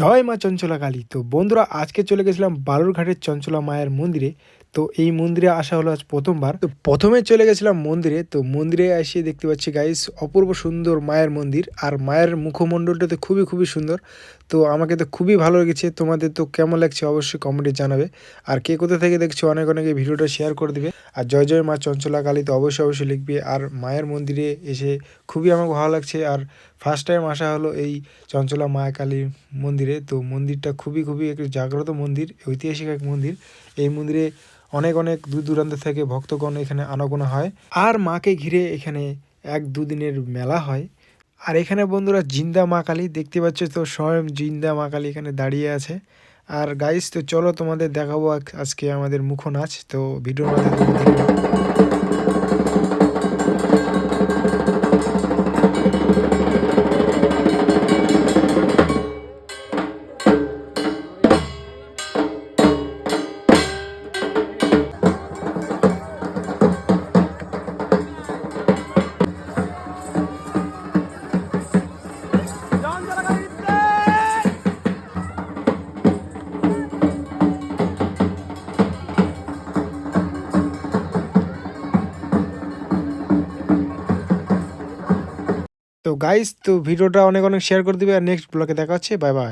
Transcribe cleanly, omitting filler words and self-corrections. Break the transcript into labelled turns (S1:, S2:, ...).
S1: জয় মা চঞ্চলা কালী। তো বন্ধুরা, আজকে চলে গেছিলাম বালুরঘাটের চঞ্চলা মায়ের মন্দিরে। তো এই মন্দিরে আসা হলো আজ প্রথমবার। তো প্রথমে চলে গেছিলাম মন্দিরে। তো মন্দিরে এসে দেখতে পাচ্ছি গাইস, অপূর্ব সুন্দর মায়ের মন্দির, আর মায়ের মুখমণ্ডলটা তো খুবই খুবই সুন্দর। তো আমাকে তো খুবই ভালো লেগেছে। তোমাদের তো কেমন লাগছে অবশ্যই কমেন্টে জানাবে। আর কে কোথা থেকে দেখছো অনেক অনেকে ভিডিওটা শেয়ার করে দিবে। আর জয় জয় মা চঞ্চলা কালী তো অবশ্যই অবশ্যই লিখবে। আর মায়ের মন্দিরে এসে খুবই আমাকে ভালো লাগছে। আর ফার্স্ট টাইম আসা হলো এই চঞ্চলা মা কালীর মন্দিরে। তো মন্দিরটা খুবই খুবই একটি জাগ্রত মন্দির, ঐতিহাসিক এক মন্দির। এই মন্দিরে অনেক অনেক দূর দূরান্ত থেকে ভক্তগণ এখানে আনাগোনা হয়। আর মাকে ঘিরে এখানে 1-2 দিনের মেলা হয়। আর এখানে বন্ধুরা জিন্দা মা কালী দেখতে পাচ্ছ, তো স্বয়ং জিন্দা মা কালী এখানে দাঁড়িয়ে আছে। আর গাইস, তো চলো তোমাদের দেখাবো আজকে আমাদের মুখ নাচ। তো ভিডিওর মধ্যে তোমরা দেখে নাও। তো গাইস, তো ভিডিওটা অনেক অনেক শেয়ার করে দিবে। আর নেক্সট ব্লগে দেখা হচ্ছে। Bye bye.